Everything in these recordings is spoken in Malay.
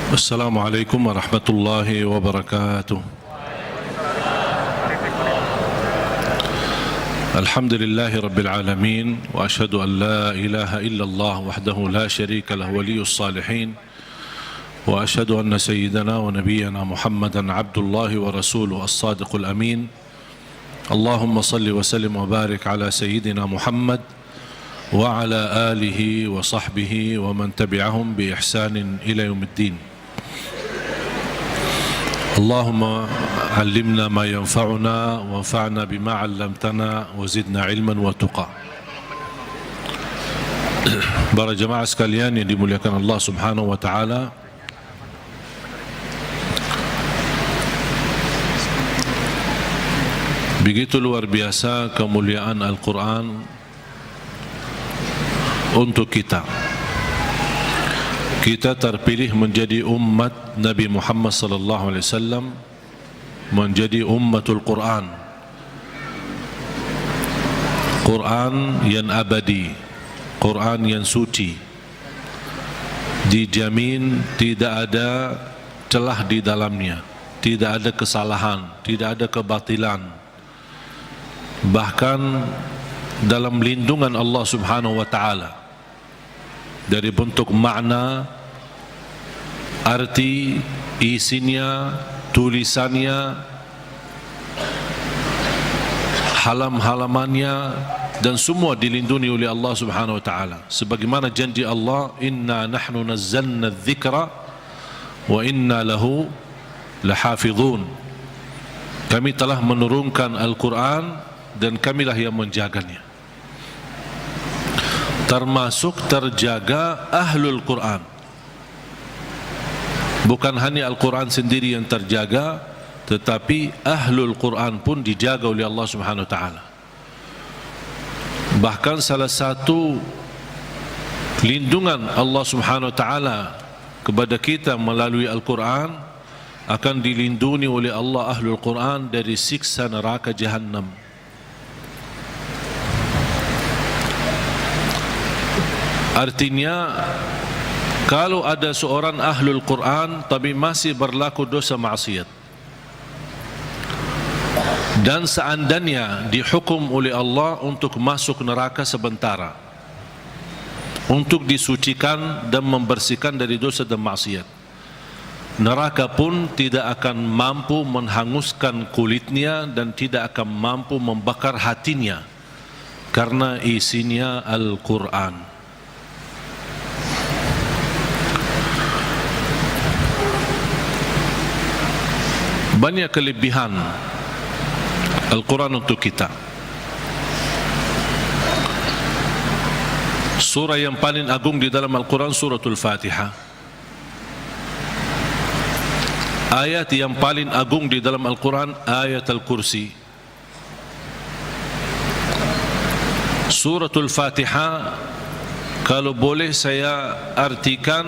Assalamualaikum warahmatullahi wabarakatuh. Alhamdulillahi rabbil alamin wa ashhadu an la ilaha illallah wahdahu la syarika lahu waliyus salihin wa ashhadu anna sayyidana wa nabiyyana Muhammadan abdullahi wa rasuluhu as-sadiqul amin. Allahumma salli wa sallim wa barik ala sayyidina Muhammad wa ala alihi wa sahbihi wa man tabi'ahum bi ihsanin ila yaumiddin. Allahumma allimna ma yanfa'una wa anfa'na bima 'allamtana wa zidna ilman wa tuqa. Para jemaah sekalian yang dimuliakan Allah Subhanahu wa taala, begitu luar biasa kemuliaan Al-Quran untuk kita. Kita terpilih menjadi umat Nabi Muhammad sallallahu alaihi wasallam, menjadi ummatul Quran. Quran yang abadi, Quran yang suci, dijamin tidak ada celah di dalamnya, tidak ada kesalahan, tidak ada kebatilan. Bahkan dalam lindungan Allah Subhanahu wa taala, dari bentuk makna, arti, isinya, tulisannya, halam-halamannya, dan semua dilindungi oleh Allah Subhanahu wa taala. Sebagaimana janji Allah, inna nahnu nazzalna dzikra wa inna lahu lahafizun. Kami telah menurunkan Al-Quran dan kamilah yang menjaganya. Termasuk terjaga ahlul Quran. Bukan hanya Al-Quran sendiri yang terjaga, tetapi ahlul Quran pun dijaga oleh Allah Subhanahu wa taala. Bahkan salah satu lindungan Allah Subhanahu wa taala kepada kita melalui Al-Quran, akan dilindungi oleh Allah ahlul Quran dari siksa neraka Jahannam. Artinya, kalau ada seorang ahlul Quran tapi masih berlaku dosa maksiat, dan seandainya dihukum oleh Allah untuk masuk neraka sementara, untuk disucikan dan membersihkan dari dosa dan maksiat, neraka pun tidak akan mampu menghanguskan kulitnya dan tidak akan mampu membakar hatinya, karena isinya Al-Quran. Banyak kelebihan Al-Quran untuk kita. Surah yang paling agung di dalam Al-Quran suratul Fatihah. Ayat yang paling agung di dalam Al-Quran ayat Al-Kursi. Suratul Fatihah, kalau boleh saya artikan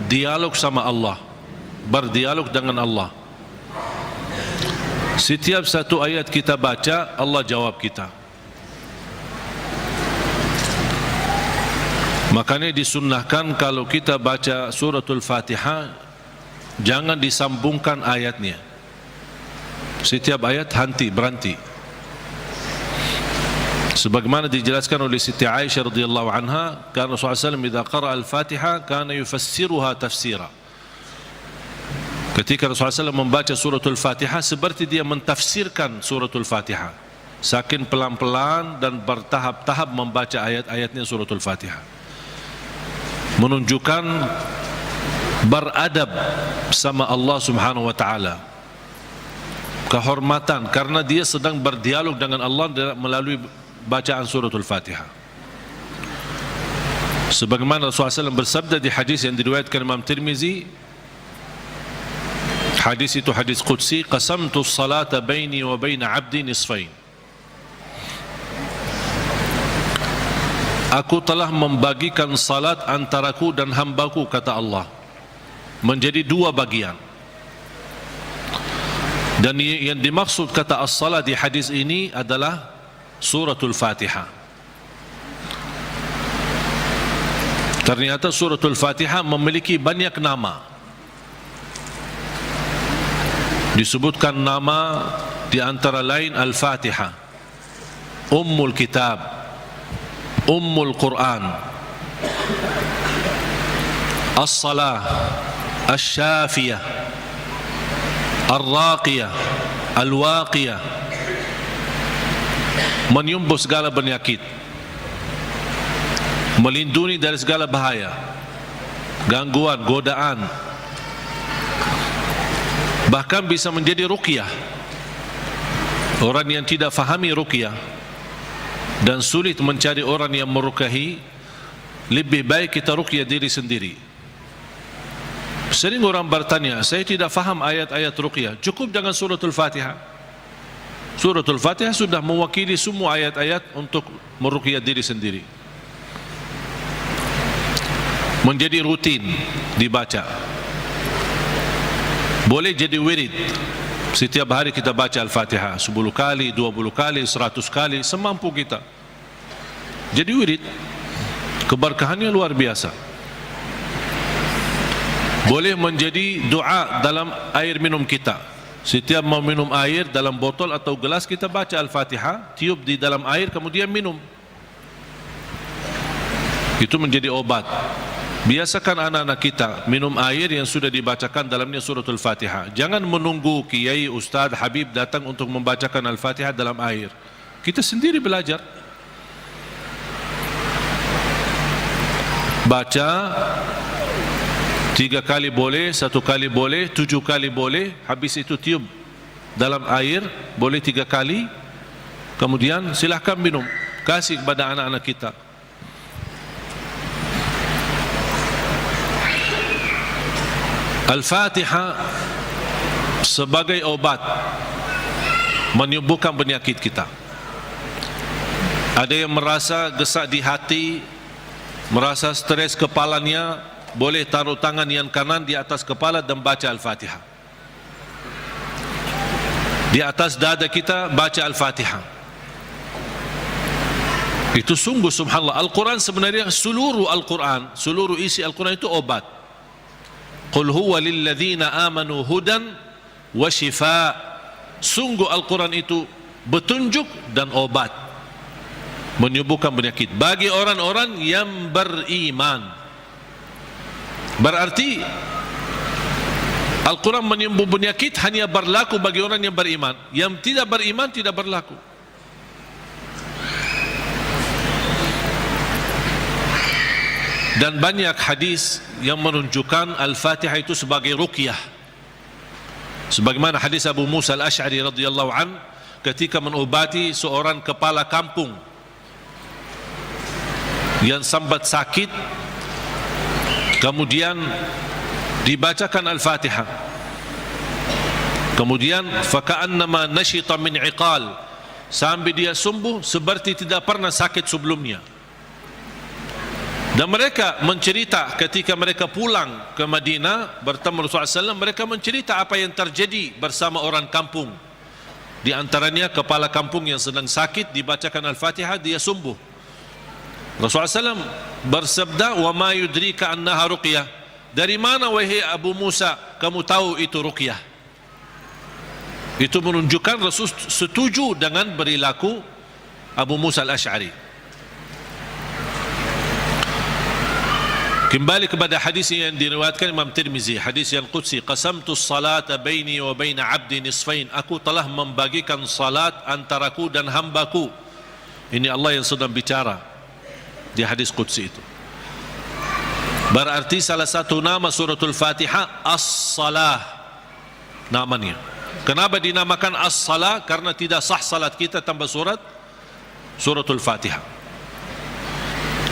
dialog sama Allah, berdialog dengan Allah. Setiap satu ayat kita baca, Allah jawab kita. Makanya disunnahkan kalau kita baca suratul Fatihah, jangan disambungkan ayatnya. Setiap ayat berhenti. Sebagaimana dijelaskan oleh Siti Aisyah radhiyallahu anha, karena Rasulullah SAW idza qara'a al-Fatihah kana yufassiruha tafsira. Ketika Rasulullah SAW membaca suratul Fatihah, seperti dia mentafsirkan suratul Fatihah, saking pelan-pelan dan bertahap-tahap membaca ayat-ayatnya suratul Fatihah, menunjukkan beradab sama Allah Subhanahu wa taala, kehormatan, karena dia sedang berdialog dengan Allah melalui bacaan suratul Fatihah. Sebagaimana Rasulullah SAW bersabda di hadis yang diriwayatkan Imam Tirmizi, hadis itu hadis qudsi, qasamtu salata baini wa baina abdi nisfain. Aku telah membagikan salat antaraku dan hambaku, kata Allah, menjadi dua bagian. Dan yang dimaksud kata as-salat di hadis ini adalah suratul Fatihah. Ternyata suratul Fatihah memiliki banyak nama. disebutkan nama di antara lain Al-Fatihah, Ummul Kitab, Ummul Quran, As-Salah, Asy-Syafiyah, Ar-Raqiyah, Al-Waqiyah, menyembuh segala penyakit, melindungi dari segala bahaya, gangguan, godaan, bahkan bisa menjadi ruqyah. Orang yang tidak fahami ruqyah dan sulit mencari orang yang meruqyahi, lebih baik kita ruqyah diri sendiri. Sering orang bertanya, saya tidak faham ayat-ayat ruqyah, cukup dengan suratul Fatihah. Suratul Fatihah sudah mewakili semua ayat-ayat untuk meruqyah diri sendiri, menjadi rutin dibaca. Boleh jadi wirid, setiap hari kita baca Al-Fatihah 10 kali, 20 kali, 100 kali, semampu kita. Jadi wirid, keberkahannya luar biasa. Boleh menjadi doa dalam air minum kita. Setiap mau minum air dalam botol atau gelas, kita baca Al-Fatihah, tiup di dalam air, kemudian minum. Itu menjadi obat. Biasakan anak-anak kita minum air yang sudah dibacakan dalamnya suratul Fatihah. Jangan menunggu kiai, ustaz, habib datang untuk membacakan Al-Fatihah dalam air. Kita sendiri belajar. Baca 3 kali boleh, 1 kali boleh, 7 kali boleh. Habis itu tiup dalam air, boleh 3 kali. Kemudian silahkan minum. Kasih kepada anak-anak kita. Al-Fatihah sebagai obat menyembuhkan penyakit kita. Ada yang merasa gesak di hati, merasa stres kepalanya, boleh taruh tangan yang kanan di atas kepala dan baca Al-Fatihah. Di atas dada kita baca Al-Fatihah. Itu sungguh subhanallah. Al-Quran sebenarnya seluruh Al-Quran, seluruh isi Al-Quran itu obat. Qul huwa lilladzina amanu hudan wa shifa. Sungguh Al-Quran itu petunjuk dan obat, menyembuhkan penyakit bagi orang-orang yang beriman. Berarti Al-Quran menyembuh penyakit hanya berlaku bagi orang yang beriman. Yang tidak beriman tidak berlaku. Dan banyak hadis yang menunjukkan Al-Fatihah itu sebagai ruqyah. Sebagaimana hadis Abu Musa Al-Asy'ari radhiyallahu an ketika mengobati seorang kepala kampung yang sambat sakit, kemudian dibacakan Al-Fatihah. Kemudian faka'annama nashita min iqal, sampai dia sembuh seperti tidak pernah sakit sebelumnya. Dan mereka mencerita ketika mereka pulang ke Madinah bertemu Rasulullah SAW, mereka mencerita apa yang terjadi bersama orang kampung. Di antaranya kepala kampung yang sedang sakit, dibacakan Al-Fatihah, dia sembuh. Rasulullah SAW bersabda, wa ma yudrika annaha ruqyah. Dari mana wahai Abu Musa kamu tahu itu ruqyah? Itu menunjukkan Rasul setuju dengan perilaku Abu Musa Al-Asy'ari. Kembali kepada hadis yang diriwayatkan Imam Tirmizi, hadis yang qudsi, qasamtu as-salata baini wa baina 'abdi nisfain. Aku telah membagikan salat antaraku dan hambaku. Ini Allah yang sedang bicara di hadis qudsi itu. Berarti salah satu nama suratul Fatihah As-Salah namanya. Kenapa dinamakan As-Salah? Karena tidak sah salat kita tanpa suratul Fatihah.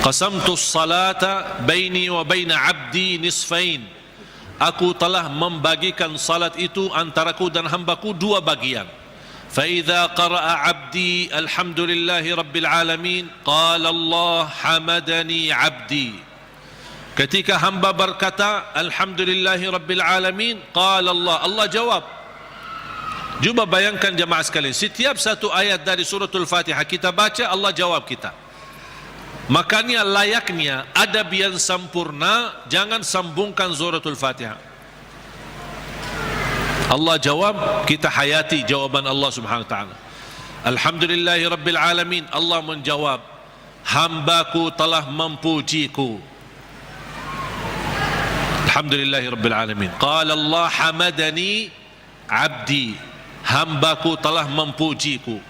Qasamtu as-salata baini wa baina 'abdi nisfain. Aku telah membagikan salat itu antaraku dan hambaku 2 bagian. Fa idza qara'a 'abdi alhamdulillahi rabbil alamin qala Allah hamadani 'abdi. Ketika hamba berkata alhamdulillahi rabbil alamin qala Allah, Allah jawab. Cuba bayangkan jemaah sekalian, setiap satu ayat dari suratul Fatihah kita baca, Allah jawab kita. Makanya layaknya adab yang sempurna, jangan sambungkan suratul Fatihah. Allah jawab, kita hayati jawaban Allah Subhanahu wa taala. Alhamdulillahi rabbil alamin. Allah menjawab, hambaku telah memujiku. Alhamdulillahi rabbil alamin. Qala Allah hamadani abdi, hambaku telah memujiku.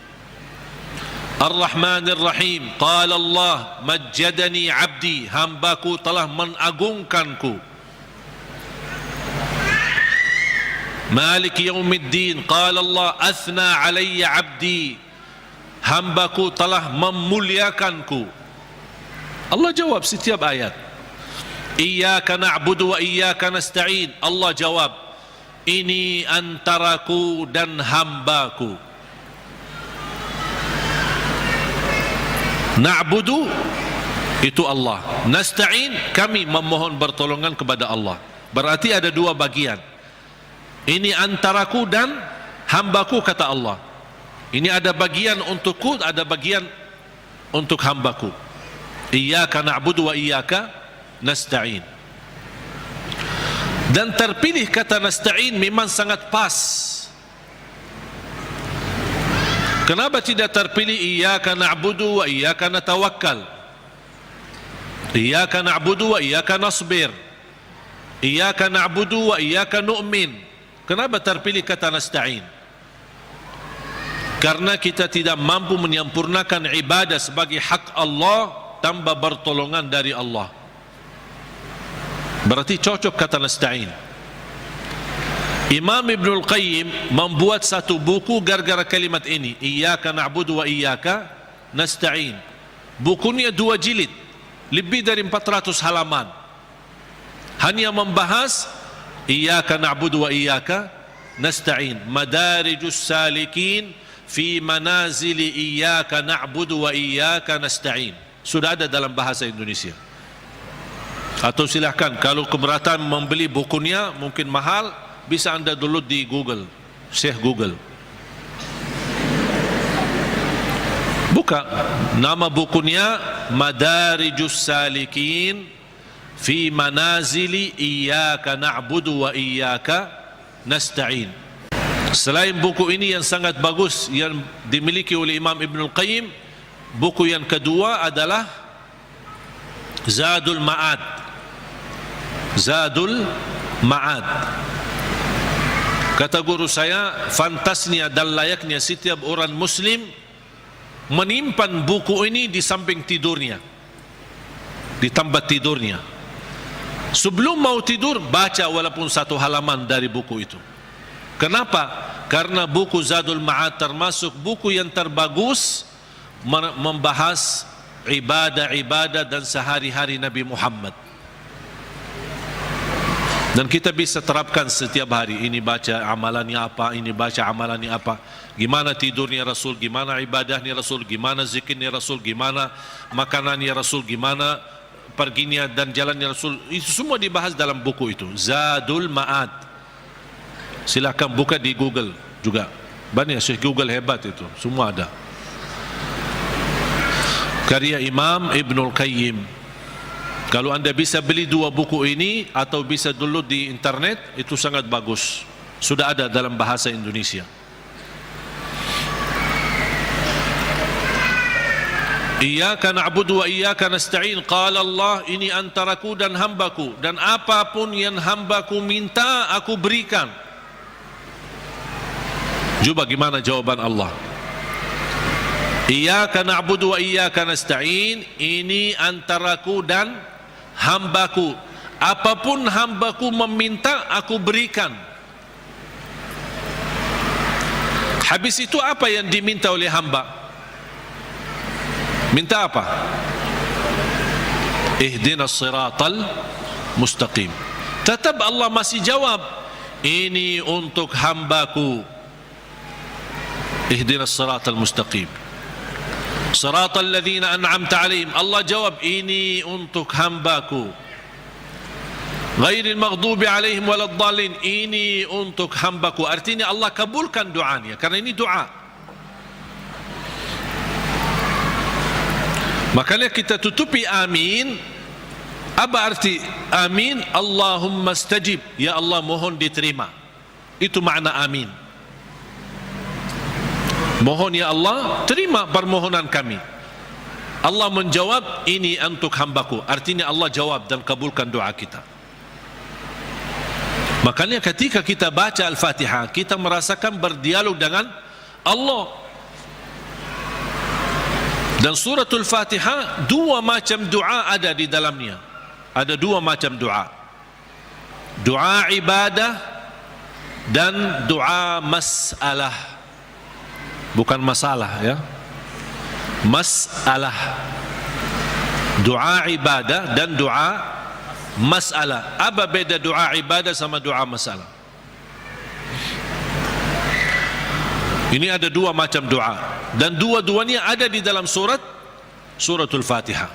Ar-Rahmanir Rahim. Qala Allah majjadani abdi, hambaku telah mengagungkanku. Malik Yaumiddin. Qala Allah athna alayya abdi, hambaku telah memuliakanku. Allah jawab setiap ayat. Iyyaka na'budu wa iyyaka nasta'in. Allah jawab, ini antaraku dan hambaku. Na'budu itu Allah, nasta'in kami memohon pertolongan kepada Allah. Berarti ada dua bagian. Ini antaraku dan hambaku, kata Allah. Ini ada bagian untukku, ada bagian untuk hambaku. Iyyaka na'budu wa iyyaka nasta'in. Dan terpilih kata nasta'in memang sangat pas. Kenapa tidak terpilih iyyaka na'budu wa iyyaka natawakkal? Iyyaka na'budu wa iyyaka nasbir. Iyyaka na'budu wa iyyaka nu'min. Kenapa terpilih kata nasta'in? Karena kita tidak mampu menyempurnakan ibadah sebagai hak Allah tanpa pertolongan dari Allah. Berarti cocok kata nasta'in. Imam Ibnul Qayyim membuat satu buku gara-gara kalimat ini, Iyyaka na'budu wa iyyaka nasta'in. Bukunya 2 jilid, lebih dari 400 halaman. Hanya membahas Iyyaka na'budu wa iyyaka nasta'in. Madarijus salikin fi manazili iyyaka na'budu wa iyyaka nasta'in. Sudah ada dalam bahasa Indonesia. Atau silahkan, kalau keberatan membeli bukunya mungkin mahal, bisa anda download di Google, Syekh Google. Buka nama bukunya Madarijus Salikin fi Manazili Iyyaka Na'budu wa Iyyaka Nasta'in. Selain buku ini yang sangat bagus yang dimiliki oleh Imam Ibnul Qayyim, buku yang kedua adalah Zadul Ma'ad. Zadul Ma'ad. Kata guru saya, fantasnya dan layaknya setiap orang Muslim menyimpan buku ini di samping tidurnya, di tempat tidurnya. Sebelum mau tidur, baca walaupun 1 halaman dari buku itu. Kenapa? Karena buku Zadul Ma'ad termasuk buku yang terbagus membahas ibadah-ibadah dan sehari-hari Nabi Muhammad. Dan kita bisa terapkan setiap hari. Ini baca amalannya apa, ini baca amalannya apa. Gimana tidurnya Rasul, gimana ibadahnya Rasul, gimana zikirnya Rasul, gimana makanannya Rasul, gimana perginya dan jalannya Rasul. Itu semua dibahas dalam buku itu, Zadul Ma'ad. Silakan buka di Google juga. Banyak Syekh Google hebat itu, semua ada. Karya Imam Ibnul Qayyim. Kalau anda bisa beli 2 buku ini atau bisa download di internet, itu sangat bagus. Sudah ada dalam bahasa Indonesia. Iyyaka na'budu wa iyyaka nasta'in. Qala Allah, ini antaraku dan hambaku, dan apapun yang hambaku minta aku berikan. Coba gimana jawaban Allah. Iyyaka na'budu wa iyyaka nasta'in, ini antaraku dan hambaku, apapun hambaku meminta aku berikan. Habis itu apa yang diminta oleh hamba? Minta apa? Ihdinas siratal mustaqim. Tetap Allah masih jawab, ini untuk hambaku. Ihdinas siratal mustaqim. Siratal ladzina an'amta 'alaihim. Allah jawab, ini untuk hambaku. Ghairil maghdubi 'alaihim waladdallin. Ini untuk hambaku. Artinya Allah kabulkan doanya, karena ini doa. Makanya kita tutupi amin. Apa arti amin? Allahumma stajib, ya Allah mohon diterima. Itu makna amin. Mohon ya Allah, terima permohonan kami. Allah menjawab, ini untuk hambaku. Artinya Allah jawab dan kabulkan doa kita. Makanya ketika kita baca Al-Fatihah, kita merasakan berdialog dengan Allah. Dan suratul Fatihah, dua macam doa ada di dalamnya. Ada dua macam doa. Doa ibadah dan doa masalah. Bukan masalah ya. Masalah. Doa ibadah dan doa masalah. Apa beda doa ibadah sama doa masalah? Ini ada dua macam doa, dan dua-duanya ada di dalam suratul Fatihah.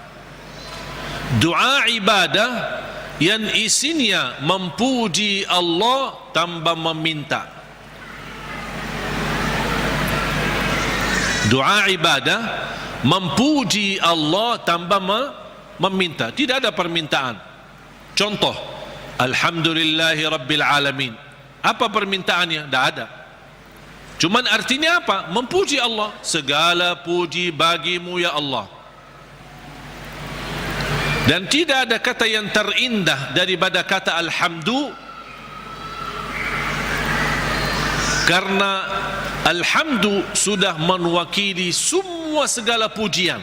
Doa ibadah yang isinya memuji Allah tanpa meminta. Doa ibadah memuji Allah tanpa meminta, tidak ada permintaan. Contoh, Alhamdulillahi Rabbil Alamin. Apa permintaannya? Tidak ada. Cuman artinya apa? Memuji Allah. Segala puji bagimu ya Allah. Dan tidak ada kata yang terindah daripada kata Alhamdu, karena Alhamdu sudah mewakili semua segala pujian.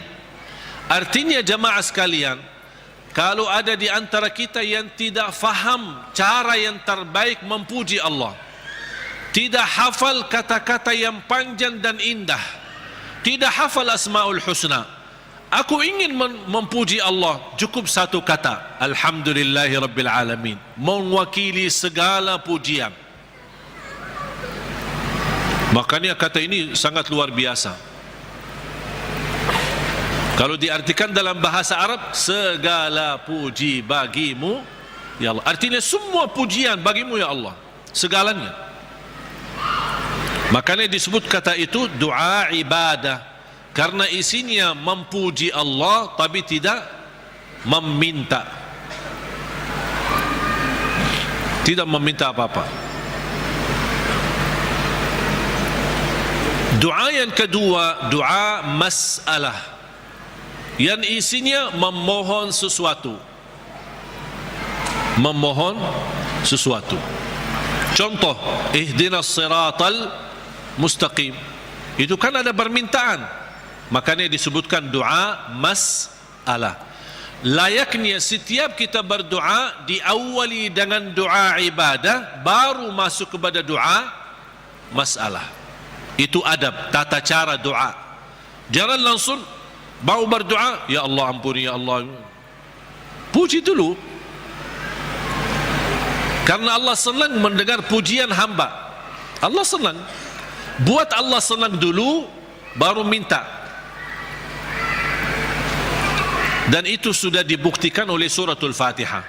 Artinya jemaah sekalian, kalau ada di antara kita yang tidak faham cara yang terbaik memuji Allah, tidak hafal kata-kata yang panjang dan indah, tidak hafal Asmaul Husna, aku ingin memuji Allah, cukup satu kata, Alhamdulillahi Rabbil Alamin, mewakili segala pujian. Makanya kata ini sangat luar biasa. Kalau diartikan dalam bahasa Arab, segala puji bagimu ya Allah, artinya semua pujian bagimu ya Allah, segalanya. Makanya disebut kata itu doa ibadah, karena isinya memuji Allah tapi tidak meminta, tidak meminta apa-apa. Doa yang kedua, doa masalah, yang isinya memohon sesuatu. Memohon sesuatu. Contoh, ihdinas siratal mustaqim. Itu kan ada permintaan. Makanya disebutkan doa masalah. Layaknya setiap kita berdoa diawali dengan doa ibadah, baru masuk kepada doa masalah. Itu adab, tata cara doa. Jangan langsung baru berdoa, ya Allah ampuni ya Allah. Puji dulu, karena Allah senang mendengar pujian hamba. Allah senang. Buat Allah senang dulu, baru minta. Dan itu sudah dibuktikan oleh suratul Fatihah.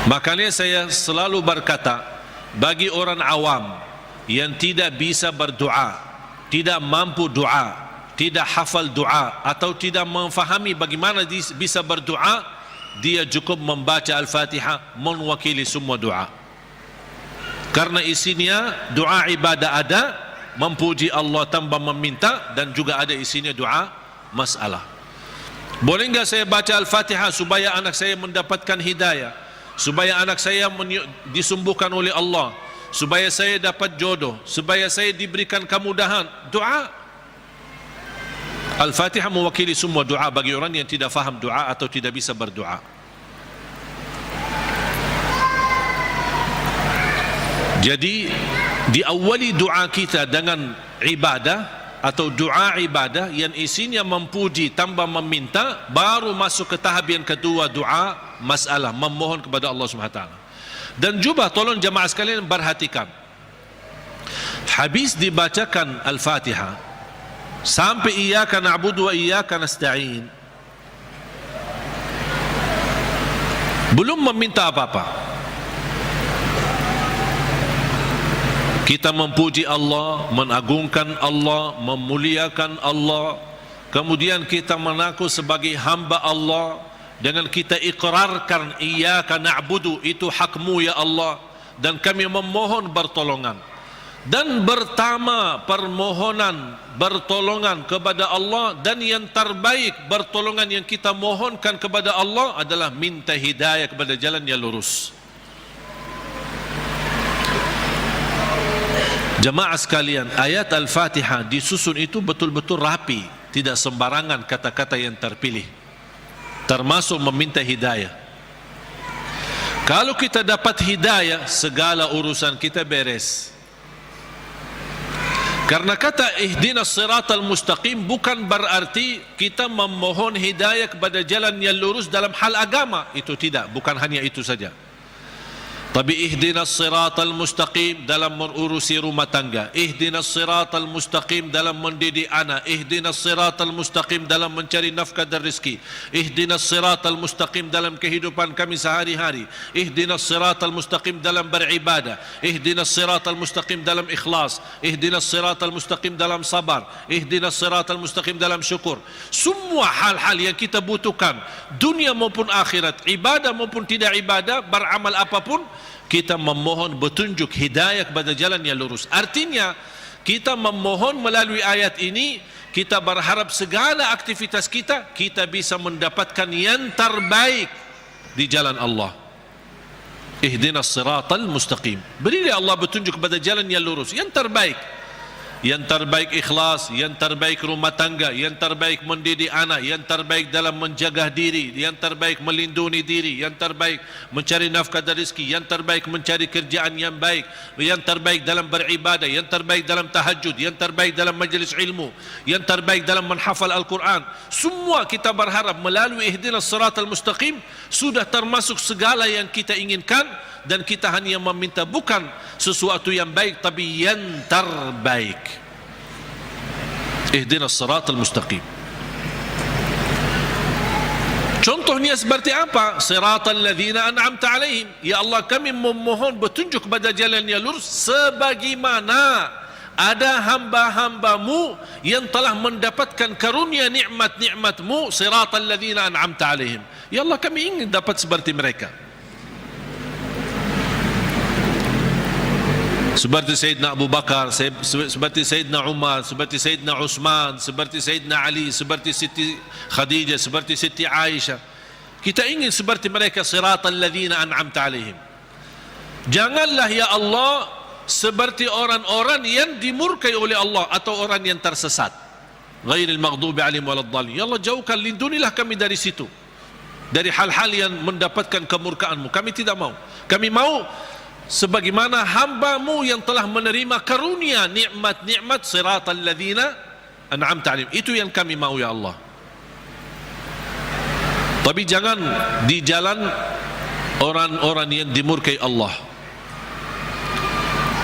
Makanya saya selalu berkata, bagi orang awam yang tidak bisa berdoa, tidak mampu doa, tidak hafal doa, atau tidak memfahami bagaimana bisa berdoa, dia cukup membaca Al-Fatihah mewakili semua doa. Karena isinya doa ibadah ada, memuji Allah tanpa meminta, dan juga ada isinya doa masalah. Boleh enggak saya baca Al-Fatihah supaya anak saya mendapatkan hidayah, supaya anak saya disembuhkan oleh Allah, supaya saya dapat jodoh, supaya saya diberikan kemudahan? Doa. Al-Fatihah mewakili semua doa bagi orang yang tidak faham doa atau tidak bisa berdoa. Jadi diawali doa kita dengan ibadah atau doa ibadah yang isinya memuji tanpa meminta, baru masuk ke tahap yang kedua, doa masalah, memohon kepada Allah Subhanahu wa taala. Dan juga tolong jemaah sekalian perhatikan, habis dibacakan Al-Fatihah sampai iyyaka na'budu wa iyyaka nasta'in, belum meminta apa-apa. Kita memuji Allah, mengagungkan Allah, memuliakan Allah, kemudian kita mengaku sebagai hamba Allah, dengan kita ikrarkan iyyaka na'budu, itu hakmu ya Allah, dan kami memohon pertolongan. Dan pertama permohonan bertolongan kepada Allah, dan yang terbaik pertolongan yang kita mohonkan kepada Allah adalah minta hidayah kepada jalan yang lurus. Jemaah sekalian, ayat Al-Fatihah disusun itu betul-betul rapi, tidak sembarangan kata-kata yang terpilih, termasuk meminta hidayah. Kalau kita dapat hidayah, segala urusan kita beres. Karena kata ihdinas siratal mustaqim bukan berarti kita memohon hidayah kepada jalan yang lurus dalam hal agama. Itu tidak, bukan hanya itu saja. Tapi ihdinas siratal mustaqim dalam mengurusi rumah tangga, ihdinas siratal mustaqim dalam mendidik anak, ihdinas siratal mustaqim dalam mencari nafkah dan rezeki, ihdinas siratal mustaqim dalam kehidupan kami sehari-hari, ihdinas siratal mustaqim dalam beribadah, ihdinas siratal mustaqim dalam ikhlas, ihdinas siratal mustaqim dalam sabar, ihdinas siratal mustaqim dalam syukur. Semua hal-hal yang kita butuhkan, dunia maupun akhirat, ibadah maupun tidak ibadah, beramal apapun, kita memohon petunjuk hidayah kepada jalan yang lurus. Artinya kita memohon melalui ayat ini, kita berharap segala aktivitas kita bisa mendapatkan yang terbaik di jalan Allah. Ihdinas siratal mustaqim, berilah Allah petunjuk kepada jalan yang lurus, yang terbaik. Yang terbaik ikhlas, yang terbaik rumah tangga, yang terbaik mendidik anak, yang terbaik dalam menjaga diri, yang terbaik melindungi diri, yang terbaik mencari nafkah dan rezeki, yang terbaik mencari kerjaan yang baik, yang terbaik dalam beribadah, yang terbaik dalam tahajud, yang terbaik dalam majlis ilmu, yang terbaik dalam menghafal Al-Quran. Semua kita berharap melalui ihdinas siratal mustaqim sudah termasuk segala yang kita inginkan, dan kita hanya meminta bukan sesuatu yang baik tapi yang terbaik. Ihdinas siratal mustaqim. Contohnya seperti apa? Siratal ladzina an'amta alaihim. Ya Allah, kami memohon petunjuk kepada jalan yang lurus sebagaimana ada hamba-hambamu yang telah mendapatkan karunia nikmat-nikmatmu. Siratal ladzina an'amta alaihim. Ya Allah, kami ingin dapat seperti mereka. Seperti Sayyidina Abu Bakar, seperti Sayyidina Umar, seperti Sayyidina Utsman, seperti Sayyidina Ali, seperti Siti Khadijah, seperti Siti Aisyah. Kita ingin seperti mereka, siratal ladzina an'amta alaihim. Janganlah ya Allah seperti orang-orang yang dimurkai oleh Allah atau orang yang tersesat. Ghairil maghdubi alaihim waladdallin. Ya Allah, jauhkan, lindungilah kami dari situ, dari hal-hal yang mendapatkan kemurkaan-Mu. Kami tidak mau. Kami mau sebagaimana hamba-Mu yang telah menerima karunia nikmat-nikmat, siratal ladzina an'amta alaihim. Itu yang kami mau ya Allah. Tapi jangan di jalan orang-orang yang dimurkai Allah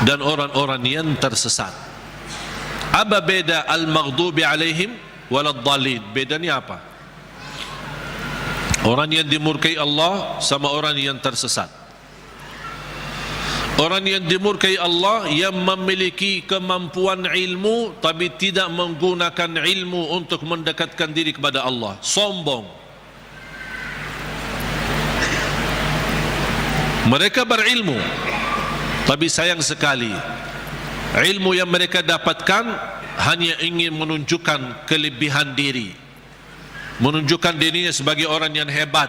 dan orang-orang yang tersesat. Apa beda al-maghdubi alaihim waladdallin? Bedanya apa? Orang yang dimurkai Allah sama orang yang tersesat. Orang yang dimurkai Allah yang memiliki kemampuan ilmu tapi tidak menggunakan ilmu untuk mendekatkan diri kepada Allah, sombong. Mereka berilmu tapi sayang sekali ilmu yang mereka dapatkan hanya ingin menunjukkan kelebihan diri, menunjukkan dirinya sebagai orang yang hebat,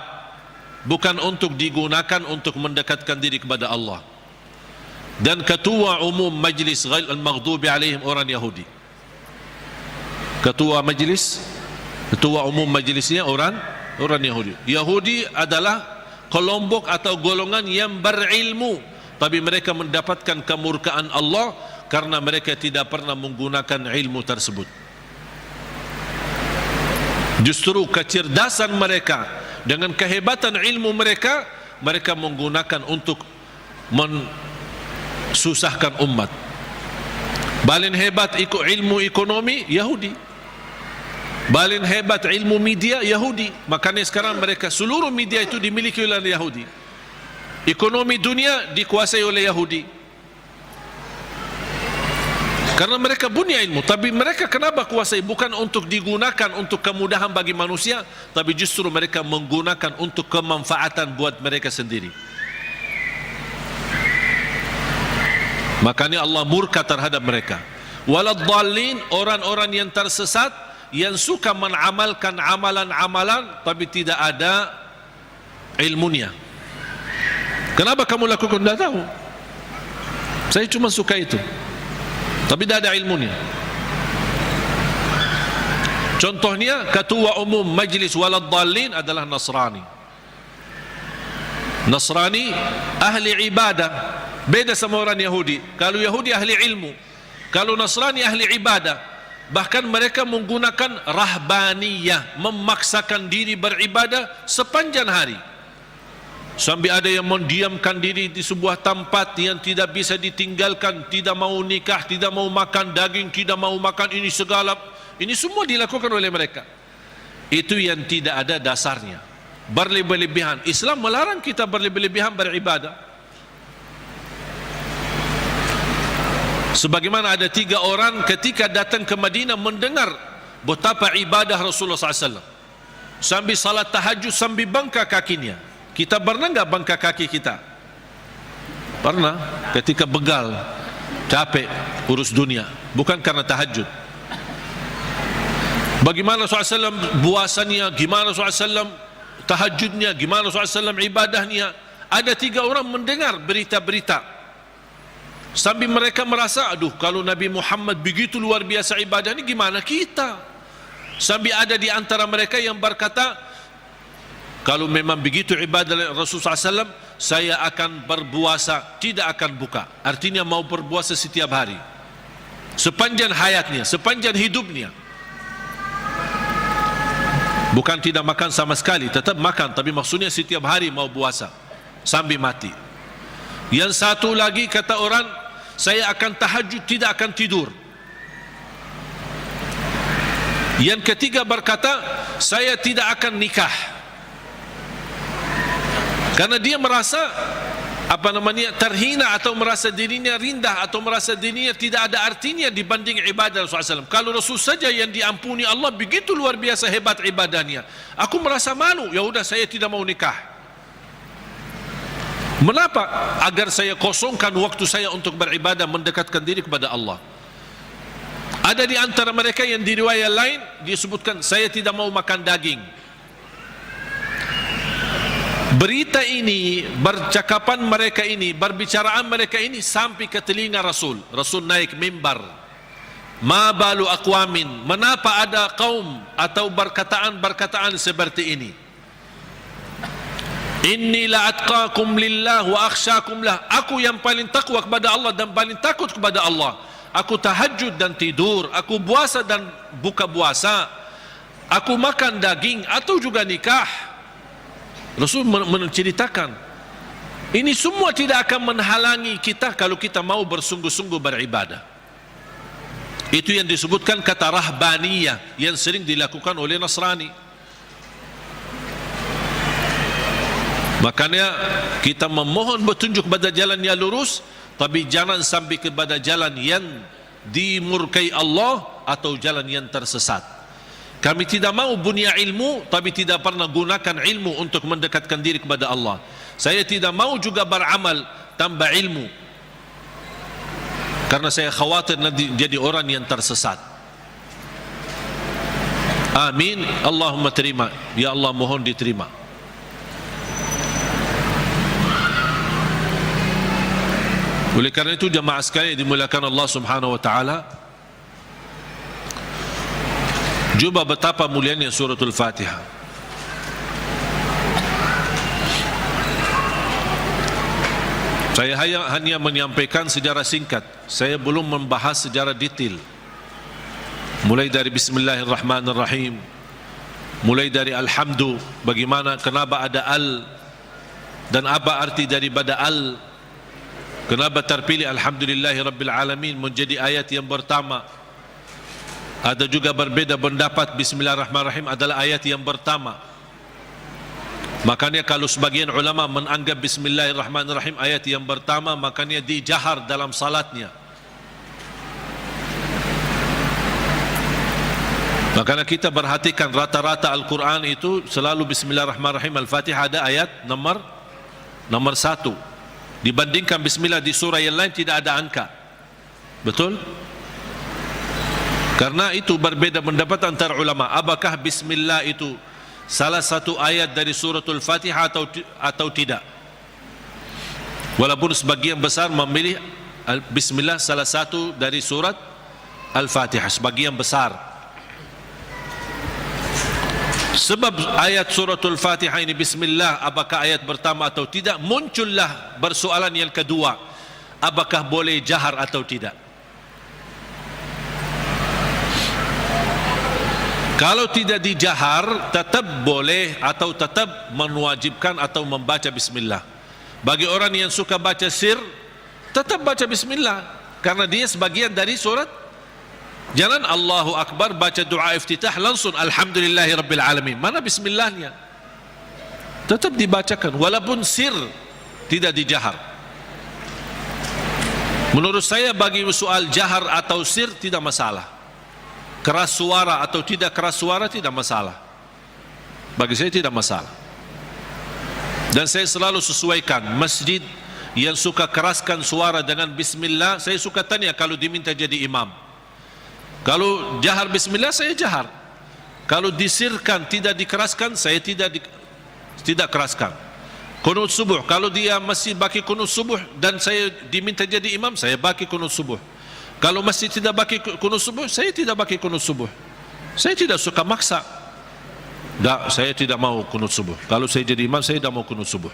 bukan untuk digunakan untuk mendekatkan diri kepada Allah. Dan ketua umum majlis al-maghdubi alaihim orang Yahudi. Ketua umum majlisnya orang Yahudi. Yahudi adalah kelompok atau golongan yang berilmu, tapi mereka mendapatkan kemurkaan Allah karena mereka tidak pernah menggunakan ilmu tersebut. Justru kecerdasan mereka dengan kehebatan ilmu mereka, mereka menggunakan untuk susahkan umat. Paling hebat ilmu ekonomi Yahudi, paling hebat ilmu media Yahudi. Makanya sekarang mereka seluruh media itu dimiliki oleh Yahudi. Ekonomi dunia dikuasai oleh Yahudi karena mereka punya ilmu. Tapi mereka kenapa kuasai? Bukan untuk digunakan untuk kemudahan bagi manusia, tapi justru mereka menggunakan untuk kemanfaatan buat mereka sendiri. Makanya Allah murka terhadap mereka. Waladhdallin, orang-orang yang tersesat, yang suka mengamalkan amalan-amalan tapi tidak ada ilmunya. Kenapa kamu lakukan? Tidak tahu. Saya cuma suka itu, tapi tidak ada ilmunya. Contohnya, ketua umum majlis Waladhdallin adalah Nasrani. Nasrani ahli ibadah, beda sama orang Yahudi. Kalau Yahudi ahli ilmu, kalau Nasrani ahli ibadah. Bahkan mereka menggunakan rahbaniyah, memaksakan diri beribadah sepanjang hari. Sampai ada yang mendiamkan diri di sebuah tempat yang tidak bisa ditinggalkan, tidak mau nikah, tidak mau makan daging, tidak mau makan ini segala. Ini semua dilakukan oleh mereka. Itu yang tidak ada dasarnya, berlebih-lebihan. Islam melarang kita berlebih-lebihan beribadah. Sebagaimana ada 3 orang ketika datang ke Madinah mendengar betapa ibadah Rasulullah SAW, sambil salat tahajud, sambil bangka kakinya. Kita pernah enggak bangka kaki kita? Pernah, ketika begal, capek urus dunia, bukan karena tahajud. Bagaimana SAW puasanya, gimana SAW tahajudnya, gimana SAW ibadahnya. Ada 3 orang mendengar berita-berita, sambil mereka merasa, aduh, kalau Nabi Muhammad begitu luar biasa ibadah ini, gimana kita? Sambil ada di antara mereka yang berkata, kalau memang begitu ibadah Rasulullah SAW, saya akan berpuasa, tidak akan buka. Artinya mau berpuasa setiap hari, sepanjang hayatnya, sepanjang hidupnya. Bukan tidak makan sama sekali, tetap makan, tapi maksudnya setiap hari mau puasa sambil mati. Yang satu lagi kata orang, saya akan tahajud, tidak akan tidur. Yang ketiga berkata, saya tidak akan nikah. Karena dia merasa terhina, atau merasa dirinya rendah, atau merasa dirinya tidak ada artinya dibanding ibadah Rasulullah SAW. Kalau Rasul saja yang diampuni Allah begitu luar biasa hebat ibadahnya, aku merasa malu, ya udah saya tidak mau nikah. Mengapa? Agar saya kosongkan waktu saya untuk beribadah, mendekatkan diri kepada Allah. Ada di antara mereka yang di riwayat lain disebutkan, saya tidak mau makan daging. Berita ini, bercakapan mereka ini, berbicaraan mereka ini sampai ke telinga Rasul. Rasul naik mimbar. Ma balu aqwamin, mengapa ada kaum atau berkataan seperti ini? Inni la atqakum lillah wa akhsyakum lah. Aku yang paling takwa kepada Allah dan paling takut kepada Allah. Aku tahajud dan tidur, aku puasa dan buka puasa, aku makan daging atau juga nikah. Rasul menceritakan ini semua tidak akan menghalangi kita kalau kita mau bersungguh-sungguh beribadah. Itu yang disebutkan kata rahbaniyah yang sering dilakukan oleh Nasrani. Makanya kita memohon petunjuk pada jalan yang lurus, tapi jangan sampai kepada jalan yang dimurkai Allah atau jalan yang tersesat. Kami tidak mau punya ilmu tapi tidak pernah gunakan ilmu untuk mendekatkan diri kepada Allah. Saya tidak mau juga beramal tanpa ilmu, karena saya khawatir nanti jadi orang yang tersesat. Amin. Allahumma terima. Ya Allah, mohon diterima. Oleh karena itu jemaah sekalian dimuliakan Allah Subhanahu wa taala, coba betapa mulianya suratul Fatihah. Saya hanya menyampaikan sejarah singkat. Saya belum membahas sejarah detail. Mulai dari Bismillahirrahmanirrahim, mulai dari Alhamdu, bagaimana, kenapa ada al dan apa arti daripada al. Kenapa terpilih Alhamdulillahirrabbilalamin menjadi ayat yang pertama? Ada juga berbeda pendapat Bismillahirrahmanirrahim adalah ayat yang pertama. Makanya kalau sebagian ulama menganggap Bismillahirrahmanirrahim ayat yang pertama, makanya dijahar dalam salatnya. Makanya kita perhatikan rata-rata Al-Quran itu selalu Bismillahirrahmanirrahim. Al-Fatihah ada ayat nomor 1. Dibandingkan bismillah di surah yang lain tidak ada angka. Betul? Karena itu berbeda pendapat antara ulama. Apakah bismillah itu salah satu ayat dari suratul Fatihah atau tidak? Walaupun sebagian besar memilih bismillah salah satu dari surat Al-Fatihah, sebagian besar. Sebab ayat suratul Fatihah ini bismillah, apakah ayat pertama atau tidak, muncullah persoalan yang kedua, apakah boleh jahar atau tidak. Kalau tidak dijahar, tetap boleh atau tetap mewajibkan atau membaca bismillah. Bagi orang yang suka baca sir, tetap baca bismillah, karena dia sebagian dari surat. Jangan Allahu Akbar baca doa iftitah langsung alhamdulillahi rabbil alamin. Mana bismillahnya? Tetap dibacakan walaupun sir, tidak dijahar. Menurut saya bagi soal jahar atau sir tidak masalah. Keras suara atau tidak keras suara tidak masalah. Bagi saya tidak masalah. Dan saya selalu sesuaikan. Masjid yang suka keraskan suara dengan bismillah, saya suka tanya kalau diminta jadi imam. Kalau jahar bismillah, saya jahar. Kalau disirkan tidak dikeraskan, saya tidak keraskan. Qunut subuh, kalau dia masih baki qunut subuh dan saya diminta jadi imam, saya baki qunut subuh. Kalau masih tidak baki qunut subuh, saya tidak baki qunut subuh. Saya tidak suka maksa. Tak, saya tidak mau qunut subuh. Kalau saya jadi imam, saya tidak mau qunut subuh.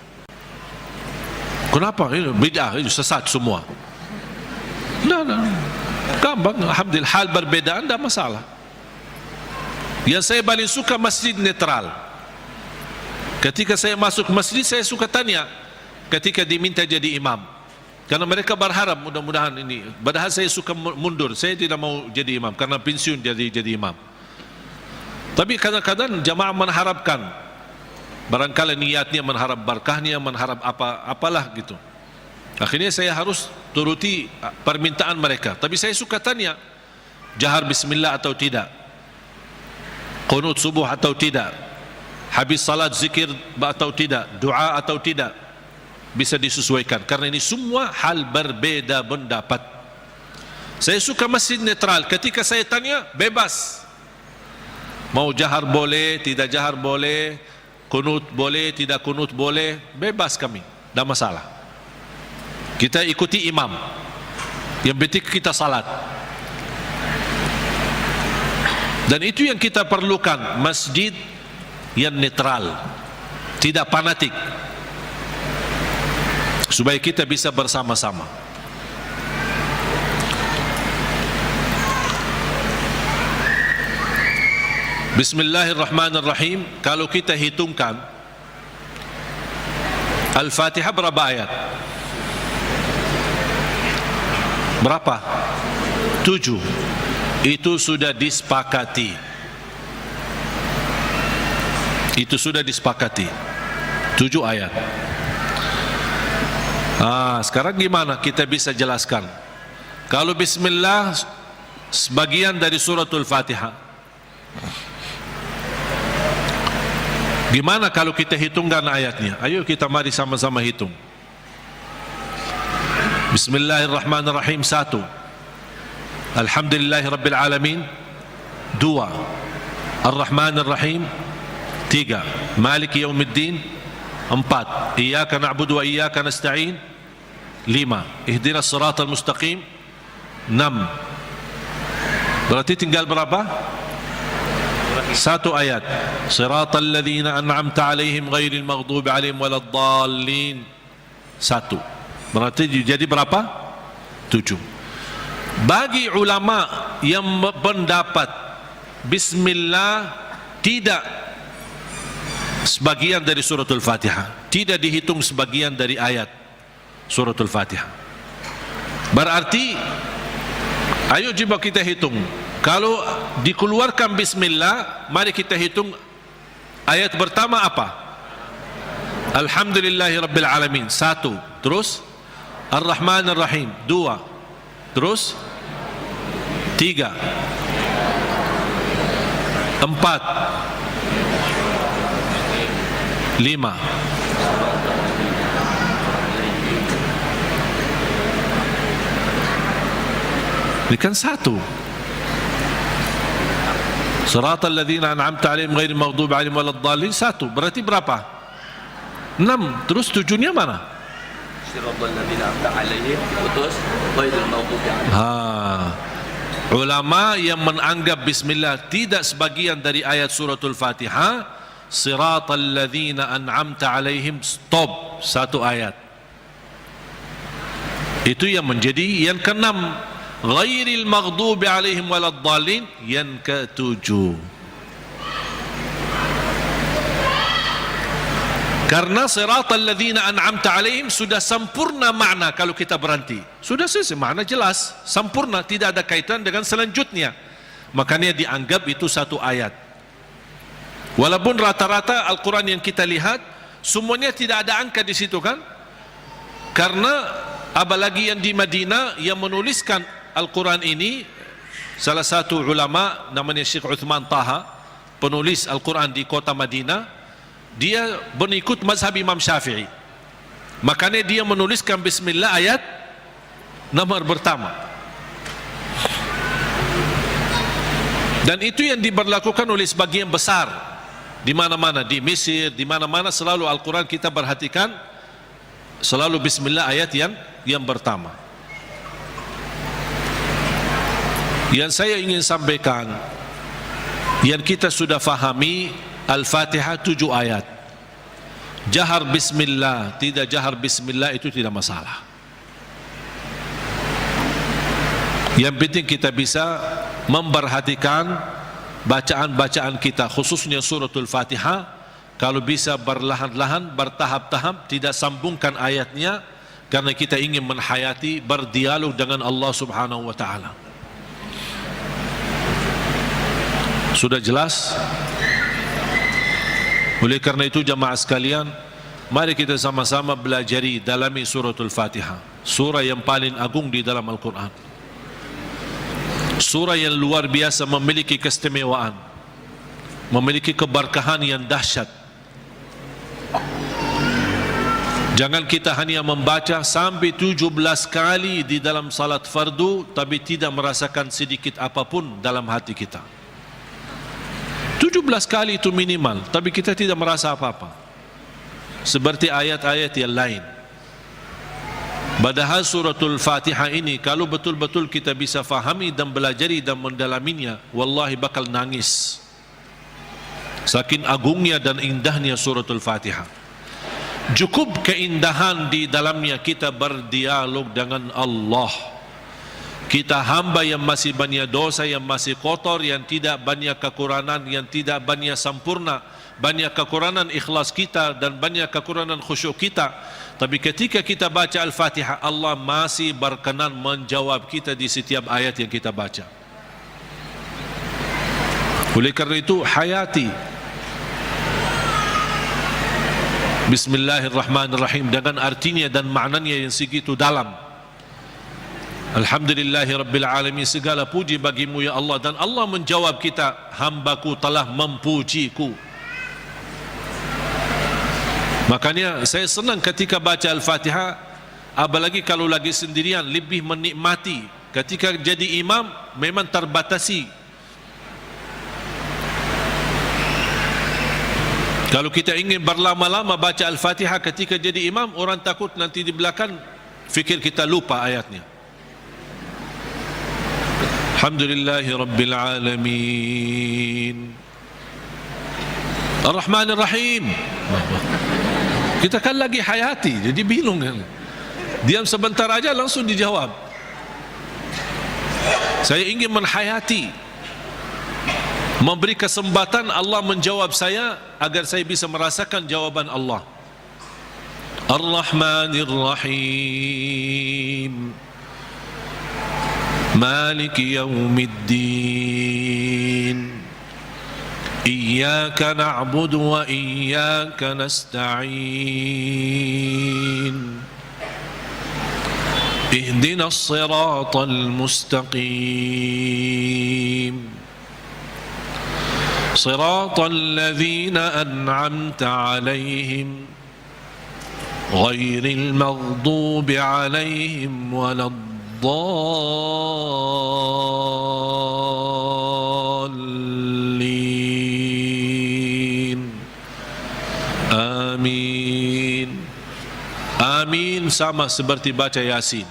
Kenapa? Ini bid'ah, ini sesat semua. Nah, gampang, alhamdulillah, hal berbedaan tidak masalah. Yang saya paling suka masjid netral. Ketika saya masuk masjid, saya suka tanya ketika diminta jadi imam. Karena mereka berharap mudah-mudahan ini. Padahal saya suka mundur, saya tidak mau jadi imam karena pensiun jadi imam. Tapi kadang-kadang jamaah mengharapkan, barangkali niatnya mengharap berkahnya, mengharap apalah gitu. Akhirnya saya harus turuti permintaan mereka. Tapi saya suka tanya, jahar bismillah atau tidak, qunut subuh atau tidak, habis salat zikir atau tidak, doa atau tidak. Bisa disesuaikan karena ini semua hal berbeda pendapat. Saya suka masjid netral. Ketika saya tanya, bebas, mau jahar boleh, tidak jahar boleh, kunut boleh, tidak kunut boleh, bebas kami, tidak masalah. Kita ikuti imam, yang penting kita salat. Dan itu yang kita perlukan, masjid yang netral, tidak fanatik, supaya kita bisa bersama-sama. Bismillahirrahmanirrahim. Kalau kita hitungkan Al-Fatihah berapa ayat? Berapa? 7. Itu sudah disepakati. Itu sudah disepakati. 7 ayat. Sekarang gimana kita bisa jelaskan? Kalau bismillah sebagian dari suratul Fatihah, gimana kalau kita hitungkan ayatnya? Ayo kita mari sama-sama hitung. Bismillahirrahmanirrahim 1, Alhamdulillahirabbil alamin 2, Ar-Rahmanir-Rahim 3, Maliki Yaumiddin 4, Iyyaka na'budu wa iyyaka nasta'in 5, Ihdinas siratal mustaqim 6. Berarti tinggal berapa? 1 ayat. Siratal ladzina an'amta 'alaihim ghairil maghdubi 'alaihim waladdallin. 1. Berarti jadi berapa? 7. Bagi ulama yang pendapat bismillah tidak sebagian dari suratul Fatihah, tidak dihitung sebagian dari ayat suratul Fatihah, berarti ayo coba kita hitung. Kalau dikeluarkan bismillah, mari kita hitung ayat pertama apa? Alhamdulillahirabbil alamin 1, terus Ar-Rahmanir-Rahim 2, terus 3, 4, 5, 6, Ini kan satu. Siratal ladzina an'amta 'alaihim ghairil maghdubi 'alaihim waladdallin, satu. Berarti berapa? 6. Terus tujuannya mana? Siratal ladzina an'amta 'alaihim putus ghairil maghdubi 'alaihim. Ulama yang menganggap bismillah tidak sebagian dari ayat suratul Fatihah, siratal ladzina an'amta 'alaihim, stop, satu ayat. Itu yang menjadi yang ke-6. Ghairil maghdubi 'alaihim waladdallin yang ke-7. Karena siratal ladzina an'amta 'alaihim sudah sempurna makna kalau kita berhenti. Sudah selesai, makna jelas, sempurna, tidak ada kaitan dengan selanjutnya. Makanya dianggap itu satu ayat. Walaupun rata-rata Al-Quran yang kita lihat semuanya tidak ada angka di situ kan? Karena apalagi yang di Madinah yang menuliskan Al-Quran ini, salah satu ulama namanya Syekh Uthman Taha, penulis Al-Quran di kota Madinah, dia mengikut mazhab Imam Syafi'i. Makanya dia menuliskan bismillah ayat nomor pertama. Dan itu yang diberlakukan oleh sebagian besar di mana-mana, di Mesir, di mana-mana selalu Al-Quran kita perhatikan selalu bismillah ayat yang pertama. Yang saya ingin sampaikan, yang kita sudah fahami, Al-Fatihah 7 ayat. Jahar bismillah, tidak jahar bismillah itu tidak masalah. Yang penting kita bisa memperhatikan bacaan-bacaan kita, khususnya suratul Fatihah. Kalau bisa berlahan-lahan, bertahap-tahap, tidak sambungkan ayatnya, karena kita ingin menhayati, berdialog dengan Allah Subhanahu wa ta'ala. Sudah jelas? Oleh karena itu jamaah sekalian, mari kita sama-sama belajari dalami suratul Fatihah, surah yang paling agung di dalam Al-Quran, surah yang luar biasa, memiliki keistimewaan, memiliki keberkahan yang dahsyat. Jangan kita hanya membaca sampai 17 kali di dalam salat fardu tapi tidak merasakan sedikit apapun dalam hati kita. 17 kali itu minimal, tapi kita tidak merasa apa-apa. Seperti ayat-ayat yang lain. Padahal suratul Fatihah ini kalau betul-betul kita bisa fahami dan belajari dan mendalaminya, wallahi bakal nangis. Saking agungnya dan indahnya suratul Fatihah. Cukup keindahan di dalamnya kita berdialog dengan Allah. Kita hamba yang masih banyak dosa, yang masih kotor, yang tidak banyak kekurangan, yang tidak banyak sempurna, banyak kekurangan ikhlas kita dan banyak kekurangan khusyuk kita. Tapi ketika kita baca Al-Fatihah, Allah masih berkenan menjawab kita di setiap ayat yang kita baca. Oleh karena itu hayati Bismillahirrahmanirrahim dengan artinya dan maknanya yang segitu dalam. Alhamdulillahi Rabbil Alamin, segala puji bagimu ya Allah. Dan Allah menjawab kita, hambaku telah mempujiku. Makanya saya senang ketika baca Al-Fatihah, apalagi kalau lagi sendirian, lebih menikmati. Ketika jadi imam memang terbatasi. Kalau kita ingin berlama-lama baca Al-Fatihah ketika jadi imam, orang takut nanti di belakang fikir kita lupa ayatnya. Alhamdulillahi Rabbil Alamin, Ar-Rahmanir Rahim. Kita kan lagi hayati, jadi bingung kan. Diam sebentar aja langsung dijawab. Saya ingin menhayati, memberi kesempatan Allah menjawab saya agar saya bisa merasakan jawaban Allah. Ar-Rahmanir Rahim, Maliki Yawmiddin, Iyyaka na'budu wa iyyaka nasta'in, Ihdinas siratal mustaqim, Siratal ladzina an'amta 'alaihim ghairil maghdubi 'alaihim waladdallin. الضالين آمين. Amin sama seperti baca Yasin.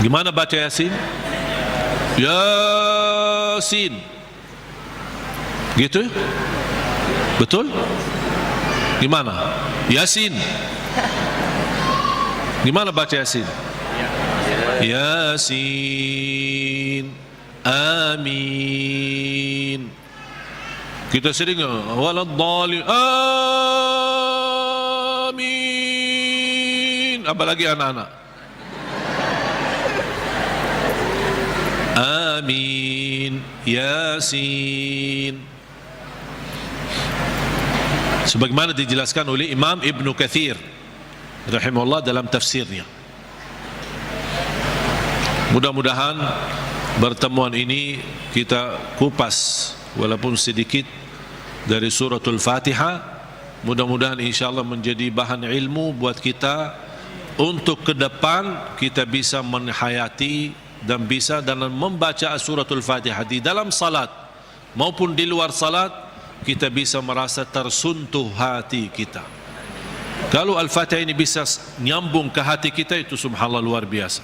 Gimana baca Yasin? Yasin. Gitu ya? Betul? Gimana? Yasin. Gimana baca Yasin? Yasin. Amin. Kita sering waladhdallin. Amin. Apalagi anak-anak. Amin. Yasin. Sebagaimana dijelaskan oleh Imam Ibn Kathir rahimahullah dalam tafsirnya. Mudah-mudahan pertemuan ini kita kupas walaupun sedikit dari suratul Fatihah. Mudah-mudahan insyaAllah menjadi bahan ilmu buat kita untuk ke depan kita bisa menghayati dan bisa dalam membaca suratul Fatihah di dalam salat maupun di luar salat, kita bisa merasa tersuntuh hati kita. Kalau Al-Fatihah ini bisa nyambung ke hati kita, itu subhanallah luar biasa.